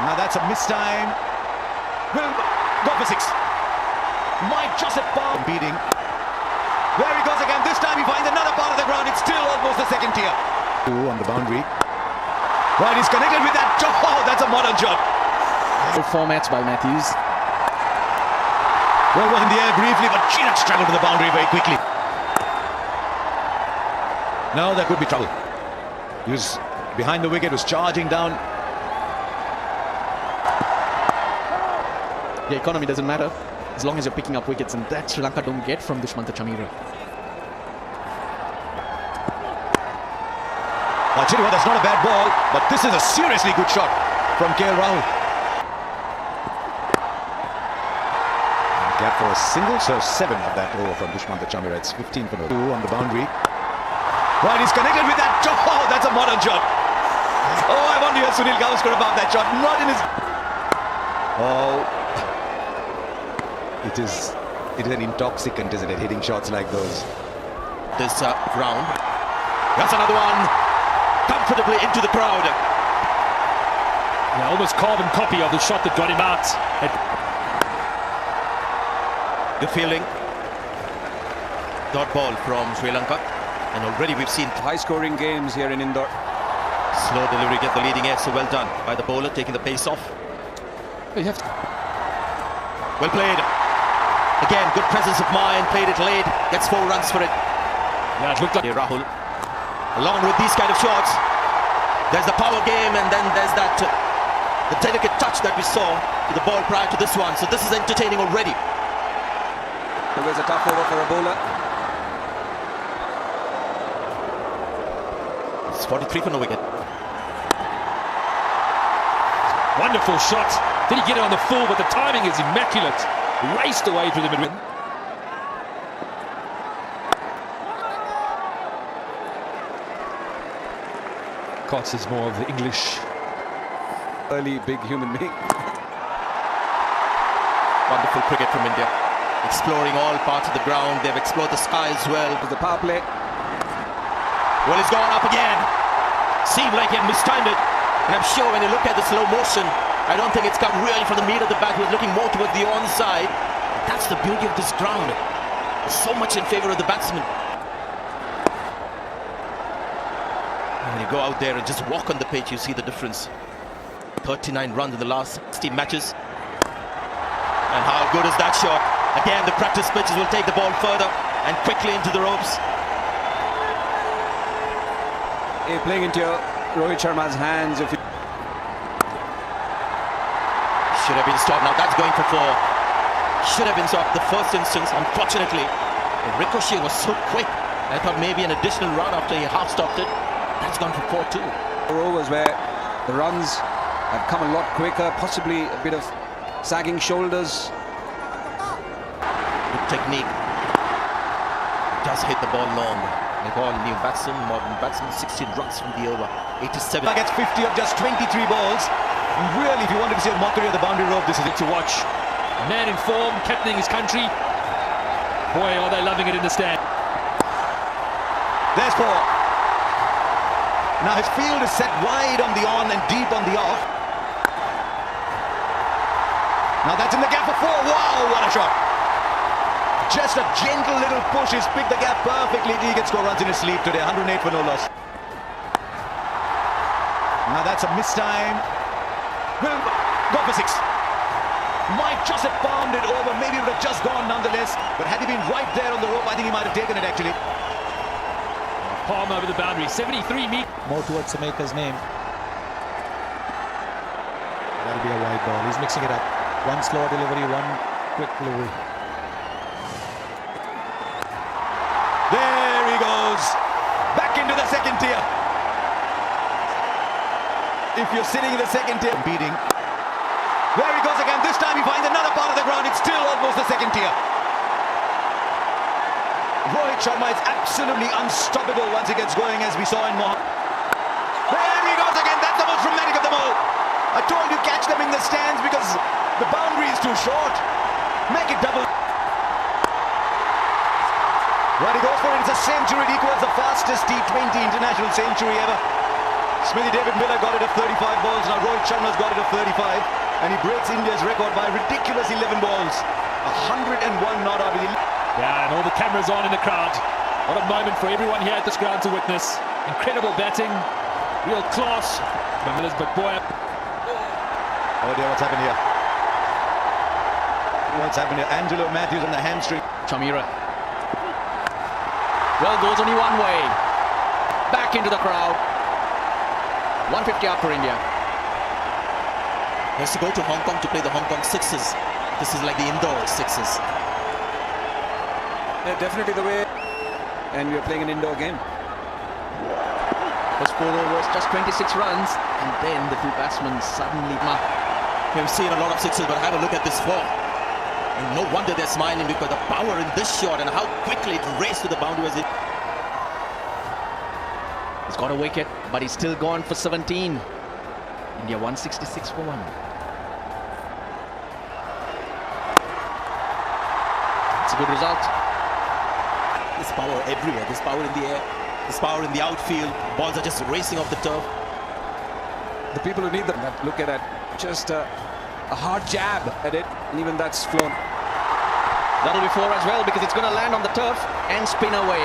Now that's a missed time. Will go for 6. Might Joseph Palm beating. There he goes again. This time he finds another part of the ground. It's still almost the second tier. On the boundary. Right, he's connected with that. Oh, that's a modern shot. Good formats by Matthews. Well, was in the air briefly, but Chirac struggled to the boundary very quickly. Now there could be trouble. He was behind the wicket, was charging down. The economy doesn't matter as long as you're picking up wickets, and that Sri Lanka don't get from Dushmantha Chameera. I'll tell you what, that's not a bad ball, but this is a seriously good shot from KL Rahul. Gap for a single, so 7 of that over from Dushmantha Chameera. It's 15 for no. 2 on the boundary. Right, he's connected with that. Oh, that's a modern shot. Oh, I wonder if Sunil Gavaskar about that shot. Not in his. Oh, it is an intoxicant, isn't it? Hitting shots like those. This round. That's another one. Comfortably into the crowd. Yeah, almost carbon copy of the shot that got him out. Good fielding. Dot ball from Sri Lanka. And already we've seen high-scoring games here in Indore. Slow delivery, get the leading edge, so well done by the bowler, taking the pace off. You have to. Well played. Again, good presence of mind, played it late, gets 4 runs for it. Yeah, it looked like Rahul. Along with these kind of shots, there's the power game, and then there's that the delicate touch that we saw to the ball prior to this one. So this is entertaining already. It was a tough over for a bowler. It's 43 for no wicket. wonderful shot. Did he get it on the full? But the timing is immaculate. Raced away through the middle. Cots is more of the English. Early big human being. Wonderful cricket from India. Exploring all parts of the ground. They've explored the sky as well. The power play. Well, he's gone up again. Seemed like he had mistimed it. And I'm sure when you look at the slow motion, I don't think it's come really from the meat of the bat. He was looking more towards the onside. That's the beauty of this ground. There's so much in favour of the batsman. When you go out there and just walk on the pitch, you see the difference. 39 runs in the last 16 matches. And how good is that shot? Again, the practice pitches will take the ball further and quickly into the ropes. Playing into Rohit Sharma's hands. If Should have been stopped. Now that's going for 4. Should have been stopped the first instance. Unfortunately, the ricochet was so quick. I thought maybe an additional run after he half stopped it. That's gone for 4 too. Overs where the runs have come a lot quicker, possibly a bit of sagging shoulders. Good technique. Does hit the ball long. Like all new batsmen, modern batsmen, 16 runs from the over. 87. Gets 50 of just 23 balls. And really, if you wanted to see a mockery of the boundary rope, this is it to watch. A man in form, captaining his country. Boy, are they loving it in the stand. There's 4. Now his field is set wide on the on and deep on the off. Now that's in the gap for 4. Wow, what a shot. Just a gentle little push. He's picked the gap perfectly. He gets 4 runs in his sleep today. 108 for no loss. Now that's a missed time. Will go for 6. Might just have palmed it over. Maybe it would have just gone nonetheless. But had he been right there on the rope, I think he might have taken it actually. Palm over the boundary. 73 meters. More towards the maker's name. That'll be a wide ball. He's mixing it up. One slow delivery, one quick delivery. There he goes. Back into the second tier. If you're sitting in the second tier, beating. There he goes again. This time he finds another part of the ground. It's still almost the second tier. Rohit Sharma is absolutely unstoppable once he gets going, as we saw in Mohan. There he goes again. That's the most dramatic of them all. I told you, catch them in the stands because the boundary is too short. Make it double. Right, he goes for it. It's a century. It equals the fastest T20 international century ever. Smithy David Miller got it at 35 balls. Now Rohit Sharma's got it at 35. And he breaks India's record by a ridiculous 11 balls. 101 not out of the... Yeah, and all the cameras on in the crowd. What a moment for everyone here at this ground to witness. Incredible batting, real class. But boy... Oh dear, what's happened here? What's happened here? Angelo Matthews on the hamstring. Chamira. Well, goes only one way. Back into the crowd. 150 up for India. He has to go to Hong Kong to play the Hong Kong Sixes. This is like the indoor Sixes. Yeah, definitely the way. And we're playing an indoor game. First 4 overs, just 26 runs. And then the two batsmen suddenly... We've seen a lot of sixes, but have a look at this form. And no wonder they're smiling, because the power in this shot and how quickly it raced to the boundary was it. He's got a wicket, but he's still gone for 17. India 166 for 1. It's a good result. There's power everywhere. There's power in the air. There's power in the outfield. Balls are just racing off the turf. The people who need them, look at that. Just a hard jab at it, and even that's flown. That'll be 4 as well, because it's going to land on the turf and spin away.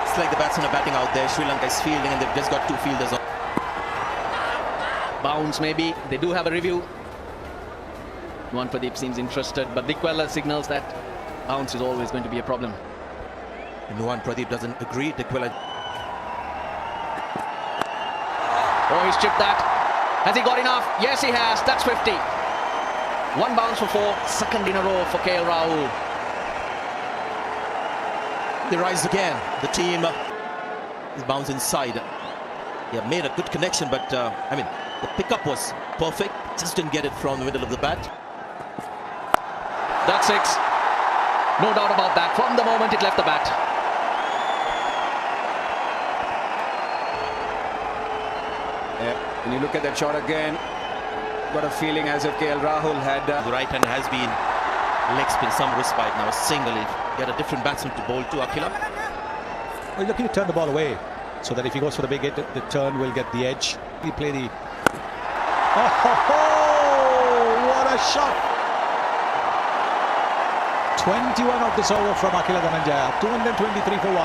It's like the batsmen are batting out there. Sri Lanka is fielding, and they've just got 2 fielders on. Bounce maybe. They do have a review. Nuwan Pradeep seems interested, but Dickwella signals that bounce is always going to be a problem. And Nuwan Pradeep doesn't agree. Dickwella. Oh, he's chipped that. Has he got enough? Yes, he has. That's 50. 1 bounce for 4. Second in a row for KL Rahul. They rise again. The team is bounced inside. They have made a good connection, but I mean, the pickup was perfect. Just didn't get it from the middle of the bat. That's 6. No doubt about that. From the moment it left the bat. Yeah. When you look at that shot again, got a feeling as if KL Rahul had... The right hand has been leg spin, some respite now. A single. Get a different batsman to bowl to Akila. Well, looking to turn the ball away so that if he goes for the big hit, the turn will get the edge. He play the... Oh, what a shot! 21 of this over from Akila Dhananjaya. 223 for 1.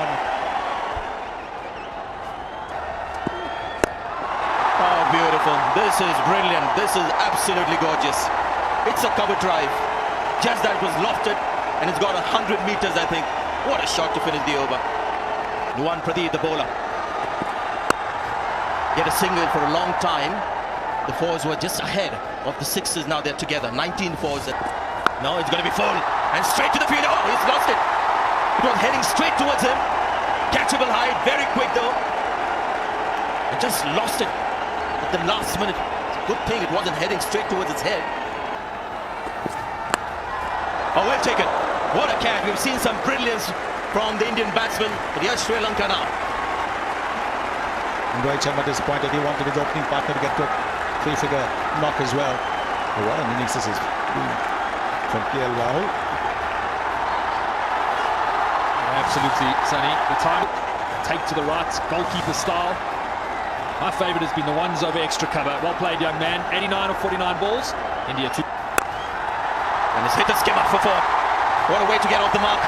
Oh, beautiful. This is brilliant. This is absolutely gorgeous. It's a cover drive. Just that it was lofted, and it's got 100 meters, I think. What a shot to finish the over. Nuwan Pradeep, the bowler. Get a single for a long time. The 4s were just ahead of the 6s. Now they're together. 19 4s. Now it's going to be full. And straight to the field. Oh, he's lost it. It was heading straight towards him. Catchable height. Very quick, though. And just lost it at the last minute. It's a good thing it wasn't heading straight towards its head. Oh, well taken. What a catch. We've seen some brilliance from the Indian batsman. But here's Sri Lanka now. And Rohit Sharma disappointed. He wanted his opening partner to get to a 3-figure knock as well. But what an innings this is from KL Rahul. Absolutely, Sunny. The time, take to the right, goalkeeper style. My favourite has been the ones over extra cover. Well played, young man. 89 of 49 balls. India 2. And he's hit the skimmer for 4. What a way to get off the mark.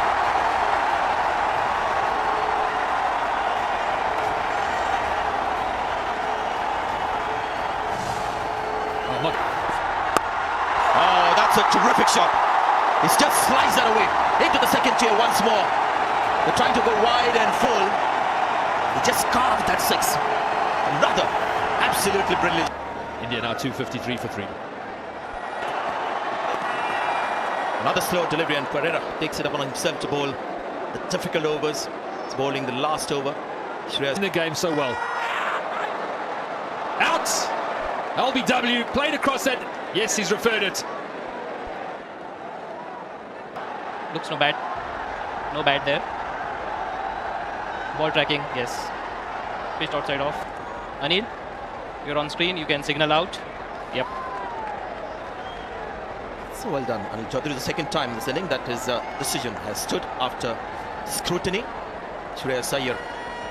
Oh, look. Oh, that's a terrific shot. He's just sliced that away into the second tier once more. They're trying to go wide and full. He just carved that 6. Another absolutely brilliant. India now 253 for 3. Another slow delivery, and Pereira takes it upon himself to bowl the difficult overs. He's bowling the last over. In the game so well. Out! LBW played across that. Yes, he's referred it. Looks no bad. No bad there. Ball tracking, yes. Pitched outside off. Anil, you're on screen. You can signal out. Yep. So well done, Anil Chaudhary. The second time in this inning that his decision has stood after scrutiny. Shreyas Iyer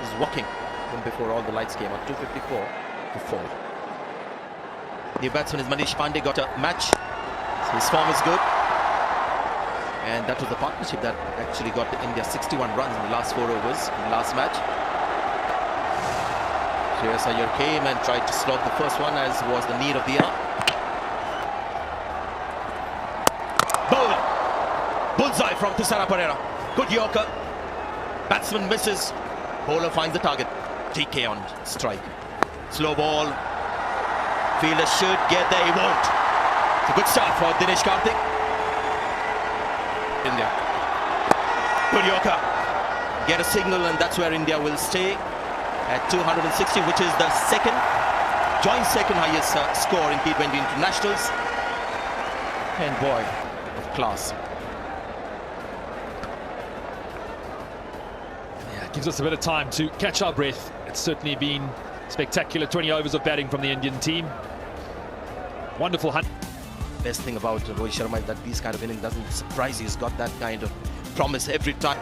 is walking Even before all the lights came on. 254 to 4. New batsman is Manish Pandey, got a match. So his form is good. And that was the partnership that actually got India 61 runs in the last 4 overs in the last match. Shreyas Iyer came and tried to slot the first one, as was the need of the hour. Bowler. Bullseye from Thisara Pereira. Good Yorker. Batsman misses. Bowler finds the target. TK on strike. Slow ball. Fielder should get there. He won't. It's a good start for Dinesh Karthik. India. Good Yorker. Get a signal, and that's where India will stay at 260, which is the joint second highest score in T20 internationals. And boy, of class. Yeah, it gives us a bit of time to catch our breath. It's certainly been spectacular 20 overs of batting from the Indian team. Wonderful hunt. Best thing about Rohit Sharma is that these kind of innings doesn't surprise you. He's got that kind of promise every time.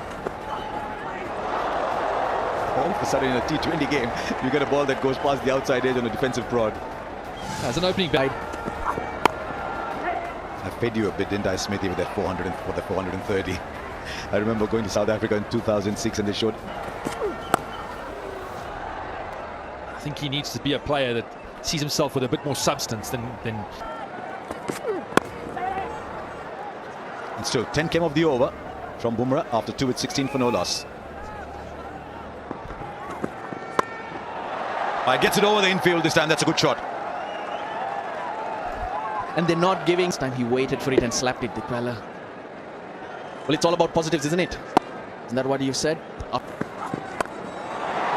All of a sudden in a T20 game, you get a ball that goes past the outside edge on a defensive prod. As an opening bat. I fed you a bit, didn't I, Smithy, with that 400 for the 430. I remember going to South Africa in 2006 and they showed. I think he needs to be a player that sees himself with a bit more substance than And still 10 came off the over from Bumrah after 2 with 16 for no loss. Gets it over the infield this time. That's a good shot. And they're not giving. This time he waited for it and slapped it, Dikwala. Well, it's all about positives, isn't it? Isn't that what you said? Up.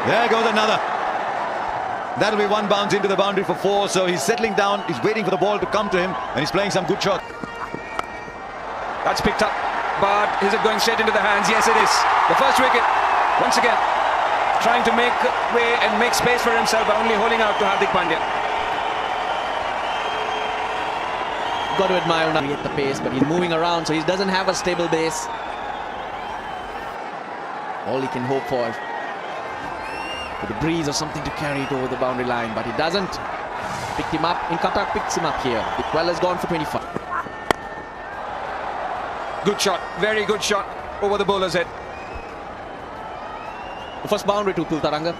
There goes another. That'll be one bounce into the boundary for 4. So he's settling down. He's waiting for the ball to come to him. And he's playing some good shot. That's picked up, but is it going straight into the hands? Yes, it is. The first wicket, once again, trying to make way and make space for himself by only holding out to Hardik Pandya. Got to admire him at the pace, but he's moving around, so he doesn't have a stable base. All he can hope for is with a breeze or something to carry it over the boundary line, but he doesn't. Picked him up, in Qatar picks him up here. Dikwala's gone for 25. Good shot, very good shot over the bowler's head. The first boundary to Tultaranga.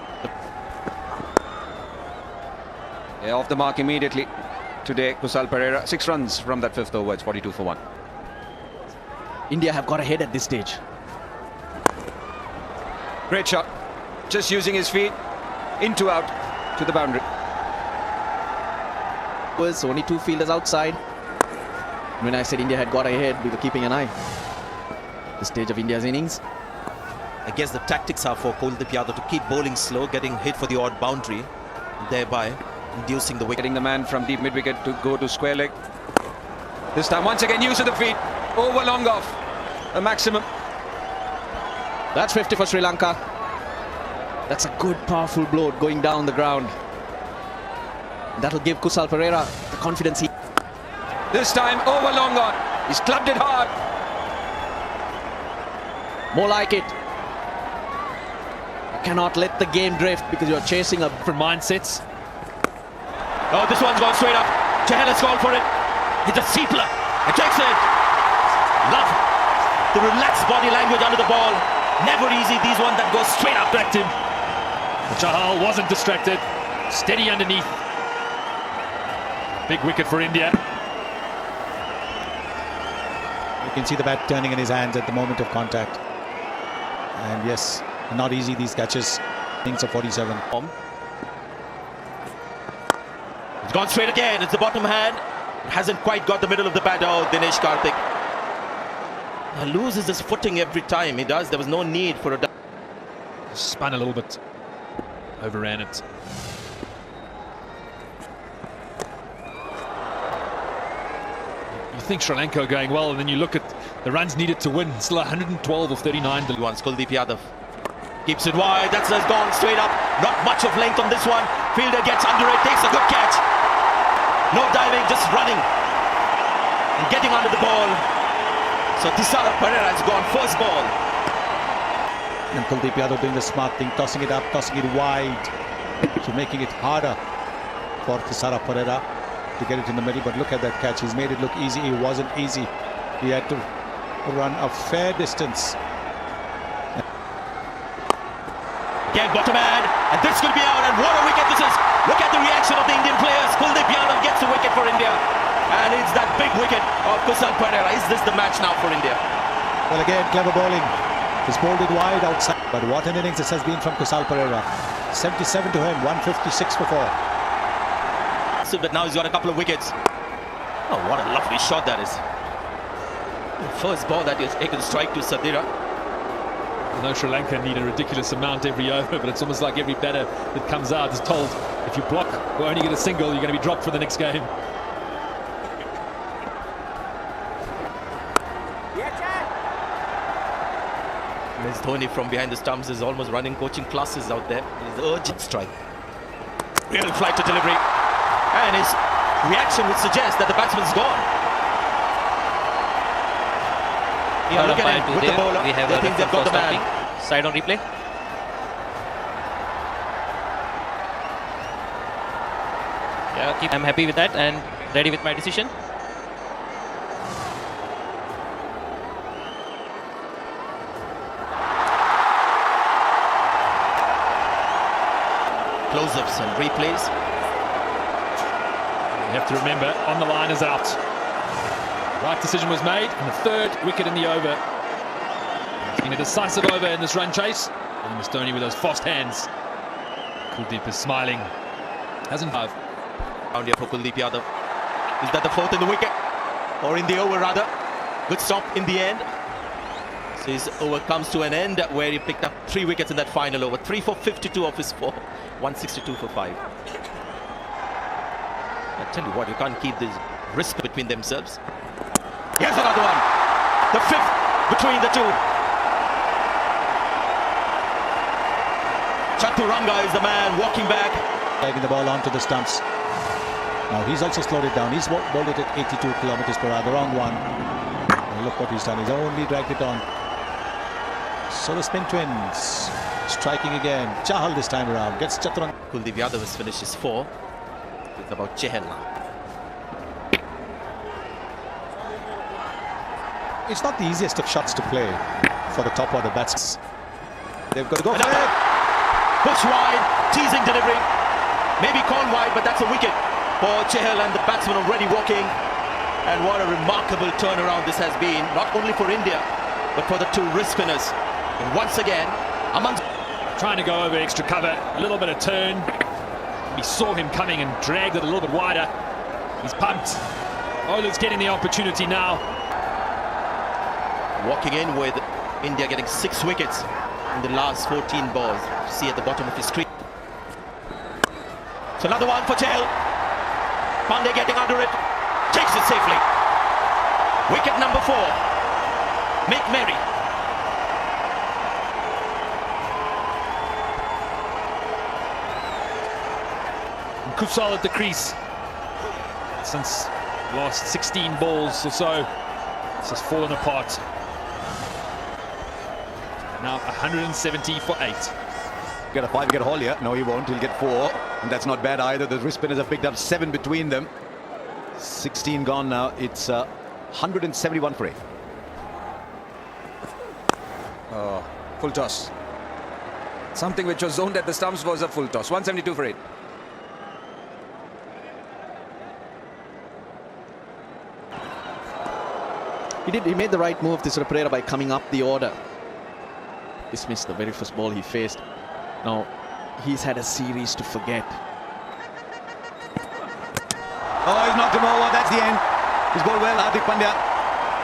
Yeah, off the mark immediately today, Kusal Pereira. 6 runs from that 5th over. It's 42 for 1. India have got ahead at this stage. Great shot. Just using his feet into out to the boundary. Was only 2 fielders outside. When I said India had got ahead, we were keeping an eye. The stage of India's innings. I guess the tactics are for Kuldeep Yadav to keep bowling slow, getting hit for the odd boundary, thereby inducing the wicket. Getting the man from deep mid-wicket to go to square leg. This time, once again, use of the feet. Over long off. A maximum. That's 50 for Sri Lanka. That's a good, powerful blow going down the ground. That'll give Kusal Pereira the confidence he... This time, over long on. He's clubbed it hard. More like it. You cannot let the game drift because you're chasing a... different mindsets. Oh, this one's gone straight up. Chahal has gone for it. It's a seepler. It takes it. Love the relaxed body language under the ball. Never easy. These ones that go straight up. Distracted. Chahal wasn't distracted. Steady underneath. Big wicket for India. You can see the bat turning in his hands at the moment of contact. And yes, not easy, these catches. Innings of 47. It's gone straight again. It's the bottom hand. It hasn't quite got the middle of the bat. Oh, Dinesh Karthik loses his footing every time he does. There was no need for a... Spun a little bit. Overran it. You think Sri Lanka are going well, and then you look at the runs needed to win. Still 112 of 39. Once Kuldeep Yadav keeps it wide. That's gone straight up. Not much of length on this one. Fielder gets under it, takes a good catch. No diving, just running and getting under the ball. So Thisara Pereira has gone first ball. And Kuldeep Yadav doing the smart thing, tossing it up, tossing it wide. So making it harder for Kusala Pereira to get it in the middle. But look at that catch. He's made it look easy. It wasn't easy. He had to run a fair distance. Again, bottom man, and this could be out. And what a wicket this is! Look at the reaction of the Indian players. Kuldeep Yadav gets the wicket for India, and it's that big wicket of Kusal Pereira. Is this the match now for India? Well, again, clever bowling. He's bowled it wide outside. But what an innings this has been from Kusal Pereira. 77 to him, 156 for 4. So, but now he's got a couple of wickets. Oh, what a lovely shot that is. The first ball that he's taken strike to Sadira. I know Sri Lanka need a ridiculous amount every over, but it's almost like every batter that comes out is told, if you block or only get a single, you're going to be dropped for the next game. Ms. Dhoni from behind the stumps is almost running coaching classes out there. His urgent strike. Real flight to delivery. And his reaction would suggest that the batsman's gone. Yeah, look at him with the bowler. We have they think they've got the man. Side on replay. Yeah, I'm happy with that and ready with my decision. Close-ups and replays. You have to remember, on the line is out. Right decision was made, and the third wicket in the over. It's been a decisive over in this run chase. And Ms. Dhoni with those fast hands. Kuldeep is smiling. Hasn't five. Round here for Kuldeep Yadav. Is that the fourth in the wicket? Or in the over rather? Good stop in the end. So his over comes to an end where he picked up 3 wickets in that final over. 3 for 52 of his 4. 162 for 5. I tell you what, you can't keep this risk between themselves. Here's another one. The 5th between the two. Chaturanga is the man walking back. Taking the ball onto the stumps. Now he's also slowed it down. He's bowled it at 82 kilometers per hour, the wrong one. And look what he's done. He's only dragged it on. So the spin twins striking again. Chahal this time around gets Chaturanga. Kuldeep Yadav has finished his 4. It's about Chahal now. It's not the easiest of shots to play for the top order bats. They've got to go for it. Push wide, teasing delivery. Maybe called wide, but that's a wicket for Chahal and the batsman already walking. And what a remarkable turnaround this has been, not only for India, but for the 2 wrist spinners. And once again, amongst... Trying to go over extra cover, a little bit of turn. We saw him coming and dragged it a little bit wider. He's pumped. Ola's getting the opportunity now. Walking in with India getting 6 wickets in the last 14 balls. See at the bottom of his screen. So another one for Chahal. Pandey getting under it. Takes it safely. Wicket number 4. Make merry. Kusal at the crease. Since last 16 balls or so, it's just fallen apart. Now 170 for 8. Get a 5-wicket haul here. No, he won't. He'll get 4. And that's not bad either. The wrist spinners have picked up 7 between them. 16 gone now. It's 171 for 8. Oh, full toss. Something which was zoned at the stumps was a full toss. 172 for 8. He made the right move, this Pereira, by coming up the order. Dismissed the very first ball he faced. Now, he's had a series to forget. Oh, he's knocked him over. That's the end. He's bowled well, Hardik Pandya.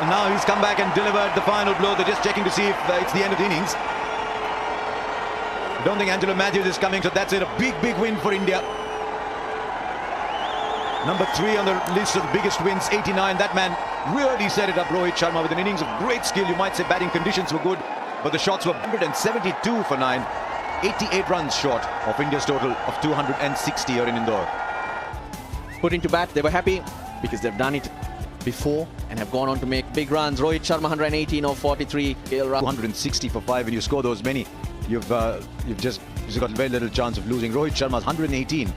And now he's come back and delivered the final blow. They're just checking to see if it's the end of the innings. I don't think Angelo Matthews is coming, so that's it. A big, big win for India. Number 3 on the list of the biggest wins, 89. That man really set it up, Rohit Sharma, with an innings of great skill. You might say batting conditions were good, but the shots were 172 for 9. 88 runs short of India's total of 260 here in Indore. Put into bat, they were happy because they've done it before and have gone on to make big runs. Rohit Sharma 118 of 43. 260 for 5 and you score those many. You've got very little chance of losing. Rohit Sharma's 118.